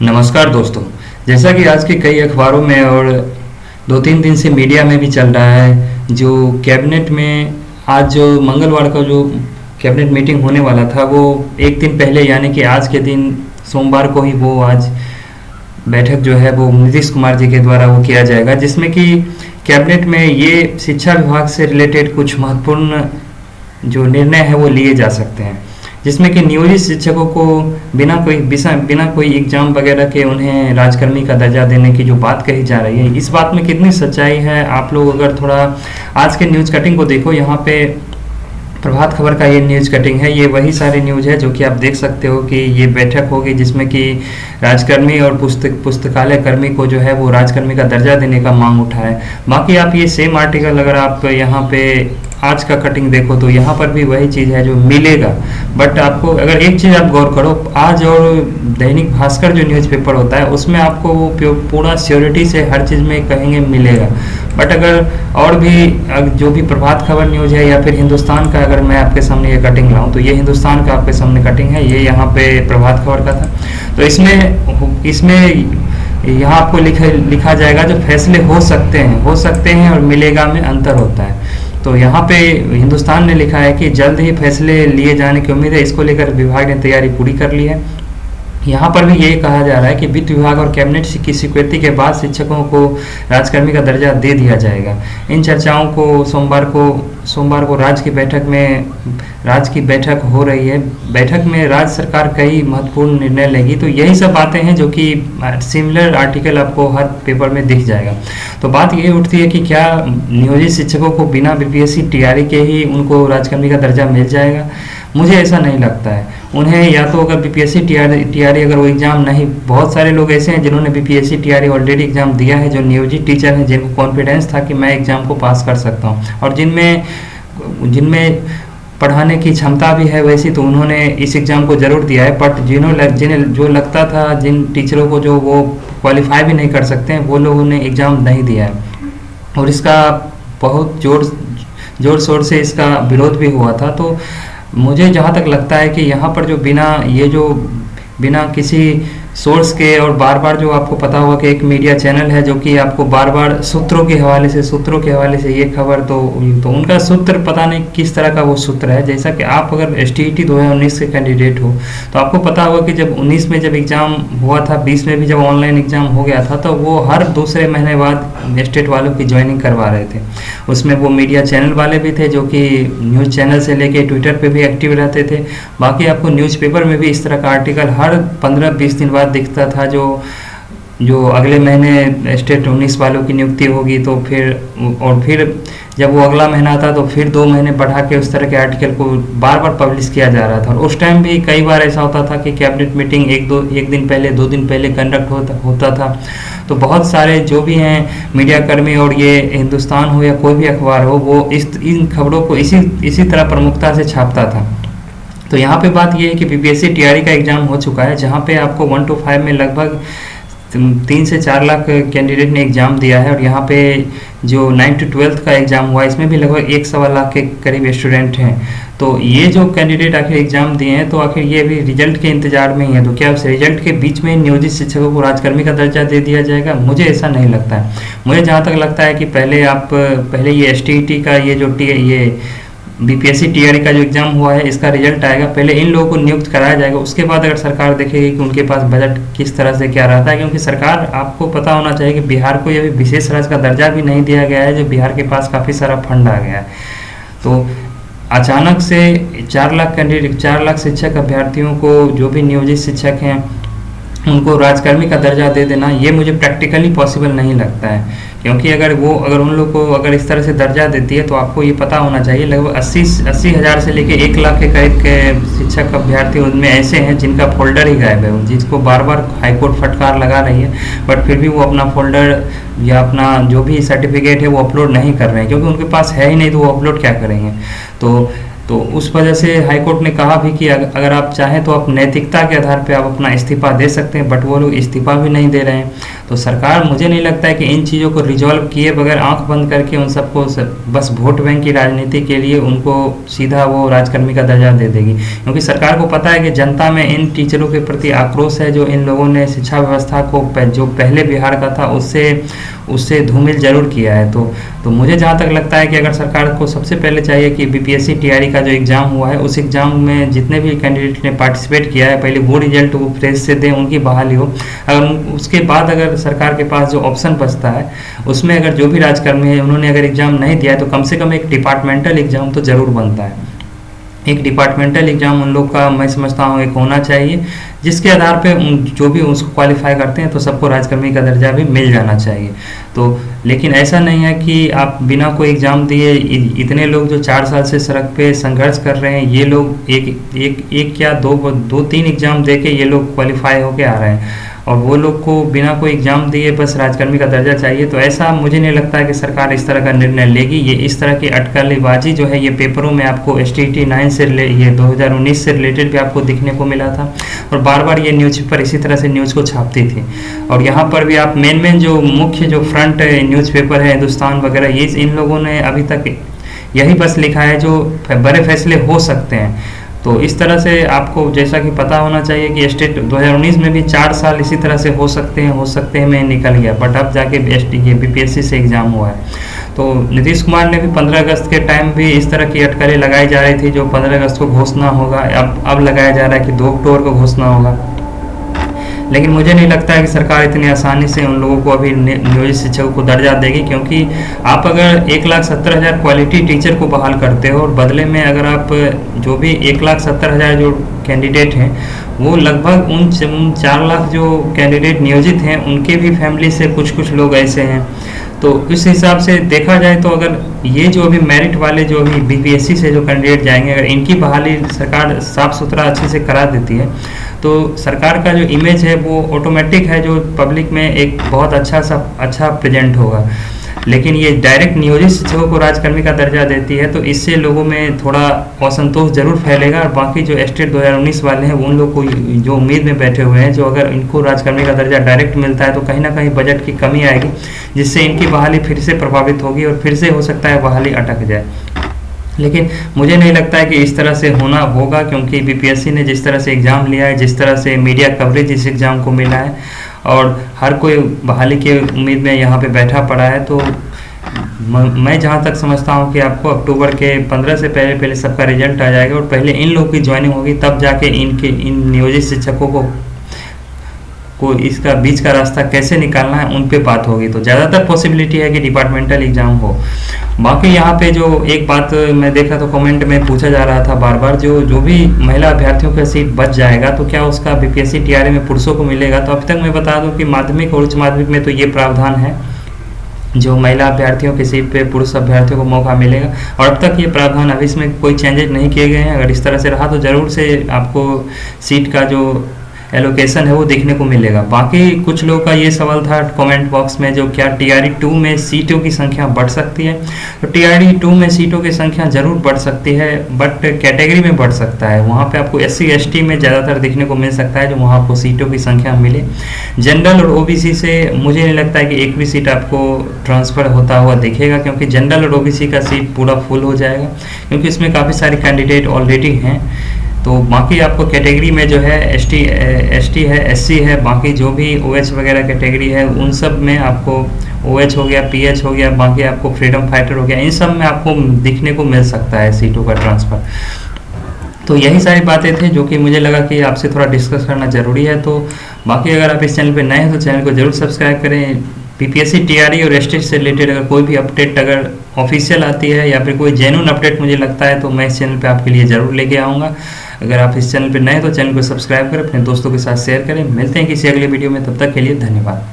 नमस्कार दोस्तों। जैसा कि आज के कई अखबारों में और 2-3 दिन से मीडिया में भी चल रहा है, जो कैबिनेट में आज जो मंगलवार का जो कैबिनेट मीटिंग होने वाला था, वो एक दिन पहले यानी कि आज के दिन सोमवार को ही वो आज बैठक जो है वो नीतीश कुमार जी के द्वारा वो किया जाएगा, जिसमें कि कैबिनेट में ये शिक्षा विभाग से रिलेटेड कुछ महत्वपूर्ण जो निर्णय है वो लिए जा सकते हैं, जिसमें कि नियोजित शिक्षकों को बिना कोई एग्जाम वगैरह के उन्हें राजकर्मी का दर्जा देने की जो बात कही जा रही है, इस बात में कितनी सच्चाई है। आप लोग अगर थोड़ा आज के न्यूज़ कटिंग को देखो, यहाँ पे प्रभात खबर का ये न्यूज़ कटिंग है, ये वही सारी न्यूज़ है जो कि आप देख सकते हो कि ये बैठक होगी जिसमें कि राजकर्मी और पुस्तकालय कर्मी को जो है वो राजकर्मी का दर्जा देने का मांग उठा है। बाकी आप ये सेम आर्टिकल अगर आप यहाँ पे आज का कटिंग देखो तो यहाँ पर भी वही चीज़ है जो मिलेगा। बट आपको अगर एक चीज़ आप गौर करो, आज और दैनिक भास्कर जो न्यूज़पेपर होता है उसमें आपको वो पूरा श्योरिटी से हर चीज़ में कहेंगे मिलेगा। बट अगर और भी जो भी प्रभात खबर न्यूज़ है या फिर हिंदुस्तान का, अगर मैं आपके सामने ये कटिंग लाऊं तो ये हिंदुस्तान का आपके सामने कटिंग है, ये यहाँ पे प्रभात खबर का था। तो इसमें यहाँ आपको लिखा जाएगा जो फैसले हो सकते हैं और मिलेगा में अंतर होता है। तो यहाँ पे हिंदुस्तान ने लिखा है कि जल्द ही फैसले लिए जाने की उम्मीद है, इसको लेकर विभाग ने तैयारी पूरी कर ली है। यहाँ पर भी यही कहा जा रहा है कि वित्त विभाग और कैबिनेट की स्वीकृति के बाद शिक्षकों को राजकर्मी का दर्जा दे दिया जाएगा। इन चर्चाओं को सोमवार को राज्य की बैठक हो रही है। बैठक में राज्य सरकार कई महत्वपूर्ण निर्णय लेगी। तो यही सब बातें हैं जो कि सिमिलर आर्टिकल आपको हर पेपर में दिख जाएगा। तो बात यही उठती है कि क्या नियोजित शिक्षकों को बिना बीपीएससी टीआरई के ही उनको राजकर्मी का दर्जा मिल जाएगा? मुझे ऐसा नहीं लगता है। उन्हें या तो अगर बीपीएससी टीआरई अगर वो एग्ज़ाम नहीं, बहुत सारे लोग ऐसे हैं जिन्होंने बीपीएससी टीआरई ऑलरेडी एग्ज़ाम दिया है, जो नियोजित टीचर हैं, जिनको कॉन्फिडेंस था कि मैं एग्ज़ाम को पास कर सकता हूँ और जिनमें पढ़ाने की क्षमता भी है वैसी, तो उन्होंने इस एग्ज़ाम को ज़रूर दिया है। बट जिन्हें जो लगता था, जिन टीचरों को जो वो क्वालिफाई भी नहीं कर सकते हैं, वो लोगों ने एग्ज़ाम नहीं दिया है और इसका बहुत जोर शोर से इसका विरोध भी हुआ था। तो मुझे जहाँ तक लगता है कि यहाँ पर जो बिना किसी सोर्स के और बार बार जो आपको पता होगा कि एक मीडिया चैनल है जो कि आपको बार बार सूत्रों के हवाले से ये खबर, तो उनका सूत्र पता नहीं किस तरह का वो सूत्र है। जैसा कि आप अगर STET 2019 के कैंडिडेट हो तो आपको पता होगा कि जब 19 में जब एग्ज़ाम हुआ था, 20 में भी जब ऑनलाइन एग्ज़ाम हो गया था, तो वो हर दूसरे महीने बाद स्टेट वालों की ज्वाइनिंग करवा रहे थे। उसमें वो मीडिया चैनल वाले भी थे जो कि न्यूज़ चैनल से लेके ट्विटर पे भी एक्टिव रहते थे। बाकी आपको न्यूज़पेपर में भी इस तरह का आर्टिकल हर 15-20 दिन बाद दिखता था जो अगले महीने स्टेट 19 वालों की नियुक्ति होगी, तो फिर जब वो अगला महीना आता तो फिर 2 महीने बढ़ा के उस तरह के आर्टिकल को बार बार पब्लिश किया जा रहा था। और उस टाइम भी कई बार ऐसा होता था कि कैबिनेट मीटिंग एक दिन पहले 2 दिन पहले कंडक्ट होता था। तो बहुत सारे जो भी हैं मीडिया कर्मी, और ये हिंदुस्तान हो या कोई भी अखबार हो, वो इन खबरों को इसी तरह प्रमुखता से छापता था। तो यहाँ पे बात ये है कि बीपीएससी टीआरई का एग्ज़ाम हो चुका है, जहाँ पे आपको 1 to 5 में लगभग 3 से 4 लाख कैंडिडेट ने एग्ज़ाम दिया है। और यहाँ पे जो 9 to 12 का एग्ज़ाम हुआ, इसमें भी लगभग 1-1.25 लाख के करीब स्टूडेंट हैं। तो ये जो कैंडिडेट आखिर एग्ज़ाम दिए हैं, तो आखिर ये भी रिजल्ट के इंतजार में ही है। तो क्या उस रिजल्ट के बीच में नियोजित शिक्षकों को राजकर्मी का दर्जा दे दिया जाएगा? मुझे ऐसा नहीं लगता है। मुझे जहाँ तक लगता है कि पहले ये STET का ये बीपीएससी टीआरई का जो एग्ज़ाम हुआ है, इसका रिजल्ट आएगा, पहले इन लोगों को नियुक्त कराया जाएगा। उसके बाद अगर सरकार देखेगी कि उनके पास बजट किस तरह से क्या रहता है, क्योंकि सरकार, आपको पता होना चाहिए कि बिहार को ये विशेष राज्य का दर्जा भी नहीं दिया गया है, जो बिहार के पास काफ़ी सारा फंड आ गया है। तो अचानक से 4 लाख शिक्षक अभ्यर्थियों को, जो भी नियोजित शिक्षक हैं, उनको राजकर्मी का दर्जा दे देना, ये मुझे प्रैक्टिकली पॉसिबल नहीं लगता है। क्योंकि अगर उन लोग को अगर इस तरह से दर्जा देती है, तो आपको ये पता होना चाहिए लगभग 80 हज़ार से लेके 1 लाख के करीब के शिक्षक अभ्यर्थी उनमें ऐसे हैं जिनका फोल्डर ही गायब है, जिसको बार बार हाईकोर्ट फटकार लगा रही है, बट फिर भी वो अपना फोल्डर या अपना जो भी सर्टिफिकेट है वो अपलोड नहीं कर रहे हैं, क्योंकि उनके पास है ही नहीं, तो वो अपलोड क्या करेंगे। तो तो उस वजह से हाई कोर्ट ने कहा भी कि अगर आप चाहें तो आप नैतिकता के आधार पे आप अपना इस्तीफा दे सकते हैं, बट वो लोग इस्तीफा भी नहीं दे रहे हैं। तो सरकार मुझे नहीं लगता है कि इन चीज़ों को रिजॉल्व किए बगैर आंख बंद करके उन सबको बस वोट बैंक की राजनीति के लिए उनको सीधा वो राजकर्मी का दर्जा दे देगी, क्योंकि सरकार को पता है कि जनता में इन टीचरों के प्रति आक्रोश है, जो इन लोगों ने शिक्षा व्यवस्था को जो पहले बिहार का था उससे धूमिल जरूर किया है। तो मुझे जहाँ तक लगता है कि अगर सरकार को सबसे पहले चाहिए कि बीपीएससी टीआरई का जो एग्ज़ाम हुआ है उस एग्ज़ाम में जितने भी कैंडिडेट ने पार्टिसिपेट किया है पहले वो रिजल्ट वो फ्रेश से दें, उनकी बहाली हो। अगर उसके बाद अगर सरकार के पास जो ऑप्शन बचता है उसमें अगर जो भी राजकर्मी है उन्होंने अगर एग्ज़ाम नहीं दिया है तो कम से कम एक डिपार्टमेंटल एग्ज़ाम तो ज़रूर बनता है। एक डिपार्टमेंटल एग्ज़ाम उन लोग का मैं समझता हूँ एक होना चाहिए, जिसके आधार पे जो भी उसको क्वालिफाई करते हैं तो सबको राजकर्मी का दर्जा भी मिल जाना चाहिए। तो लेकिन ऐसा नहीं है कि आप बिना कोई एग्ज़ाम दिए इतने लोग जो 4 साल से सड़क पे संघर्ष कर रहे हैं, ये लोग एक या दो तीन एग्ज़ाम दे के ये लोग क्वालिफाई होके आ रहे हैं और वो लोग को बिना कोई एग्ज़ाम दिए बस राजकर्मी का दर्जा चाहिए। तो ऐसा मुझे नहीं लगता है कि सरकार इस तरह का निर्णय लेगी। ये इस तरह की अटकलेबाजी जो है ये पेपरों में आपको STT 9 से ये 2019 से रिलेटेड भी आपको दिखने को मिला था और बार बार ये न्यूज़पेपर इसी तरह से न्यूज़ को छापती थी। और यहाँ पर भी आप मेन जो मुख्य जो फ्रंट न्यूज़पेपर है हिंदुस्तान वगैरह, ये इन लोगों ने अभी तक यही बस लिखा है जो बड़े फैसले हो सकते हैं। तो इस तरह से आपको जैसा कि पता होना चाहिए कि स्टेट 2019 में भी 4 साल इसी तरह से हो सकते हैं में निकल गया, बट अब जाके ये बीपीएससी से एग्ज़ाम हुआ है। तो नीतीश कुमार ने भी 15 अगस्त के टाइम भी इस तरह की अटकलें लगाई जा रही थी जो 15 अगस्त को घोषणा होगा, अब लगाया जा रहा है कि 2 अक्टूबर को घोषणा होगा। लेकिन मुझे नहीं लगता है कि सरकार इतनी आसानी से उन लोगों को अभी नियोजित शिक्षकों को दर्जा देगी, क्योंकि आप अगर 1,70,000 क्वालिटी टीचर को बहाल करते हो और बदले में अगर आप जो भी 1,70,000 जो कैंडिडेट हैं वो लगभग उन 4 लाख जो कैंडिडेट नियोजित हैं उनके भी फैमिली से कुछ लोग ऐसे हैं। तो इस हिसाब से देखा जाए तो अगर ये जो अभी मेरिट वाले जो अभी बीपीएससी से जो कैंडिडेट जाएंगे अगर इनकी बहाली सरकार साफ सुथरा अच्छे से करा देती है तो सरकार का जो इमेज है वो ऑटोमेटिक है जो पब्लिक में एक बहुत अच्छा प्रेजेंट होगा। लेकिन ये डायरेक्ट नियोजित शिक्षकों को राजकर्मी का दर्जा देती है तो इससे लोगों में थोड़ा असंतोष जरूर फैलेगा और बाकी जो स्टेट 2019 वाले हैं उन लोग को जो उम्मीद में बैठे हुए हैं जो अगर इनको राजकर्मी का दर्जा डायरेक्ट मिलता है तो कहीं ना कहीं बजट की कमी आएगी जिससे इनकी बहाली फिर से प्रभावित होगी और फिर से हो सकता है बहाली अटक जाए। लेकिन मुझे नहीं लगता है कि इस तरह से होना होगा, क्योंकि बीपीएससी ने जिस तरह से एग्ज़ाम लिया है, जिस तरह से मीडिया कवरेज इस एग्ज़ाम को मिला है और हर कोई बहाली की उम्मीद में यहाँ पे बैठा पड़ा है, तो मैं जहाँ तक समझता हूँ कि आपको अक्टूबर के 15 से पहले सबका रिजल्ट आ जाएगा और पहले इन लोगों की ज्वाइनिंग होगी, तब जाके इन नियोजित शिक्षकों को इसका बीच का रास्ता कैसे निकालना है उन पे बात होगी। तो ज़्यादातर पॉसिबिलिटी है कि डिपार्टमेंटल एग्ज़ाम हो। बाकी यहाँ पे जो एक बात मैं देखा तो कमेंट में पूछा जा रहा था बार बार जो भी महिला अभ्यर्थियों का सीट बच जाएगा तो क्या उसका बीपीएससी टीआरई में पुरुषों को मिलेगा। तो अभी तक मैं बता दूं कि माध्यमिक और उच्च माध्यमिक में तो ये प्रावधान है जो महिला अभ्यर्थियों की सीट पे पुरुष अभ्यर्थियों को मौका मिलेगा और अब तक ये प्रावधान अभी इसमें कोई चेंजेस नहीं किए गए हैं। अगर इस तरह से रहा तो ज़रूर से आपको सीट का जो एलोकेशन है वो देखने को मिलेगा। बाकी कुछ लोगों का ये सवाल था कमेंट बॉक्स में जो क्या टीआरई 2 में सीटों की संख्या बढ़ सकती है। तो टीआरई 2 में सीटों की संख्या जरूर बढ़ सकती है, बट कैटेगरी में बढ़ सकता है। वहाँ पे आपको SC ST में ज़्यादातर देखने को मिल सकता है जो वहाँ आपको सीटों की संख्या मिले। जनरल और OBC से मुझे नहीं लगता है कि एक भी सीट आपको ट्रांसफ़र होता हुआ दिखेगा, क्योंकि जनरल और OBC का सीट पूरा फुल हो जाएगा क्योंकि इसमें काफ़ी सारे कैंडिडेट ऑलरेडी हैं। तो बाकी आपको कैटेगरी में जो है ST है, SC है, बाकी जो भी OH वगैरह कैटेगरी है उन सब में आपको OH हो गया, PH हो गया, बाकी आपको फ्रीडम फाइटर हो गया, इन सब में आपको दिखने को मिल सकता है सीटों का ट्रांसफ़र। तो यही सारी बातें थी जो कि मुझे लगा कि आपसे थोड़ा डिस्कस करना ज़रूरी है। तो बाकी अगर आप इस चैनल पर नए हैं तो चैनल को ज़रूर सब्सक्राइब करें। बीपीएससी टीआरई और ST से रिलेटेड अगर कोई भी अपडेट अगर ऑफिशियल आती है या फिर कोई जेन्युइन अपडेट मुझे लगता है तो मैं इस चैनल पे आपके लिए ज़रूर लेके आऊँगा। अगर आप इस चैनल पे नए हैं तो चैनल को सब्सक्राइब करें, अपने दोस्तों के साथ शेयर करें। मिलते हैं किसी अगले वीडियो में, तब तक के लिए धन्यवाद।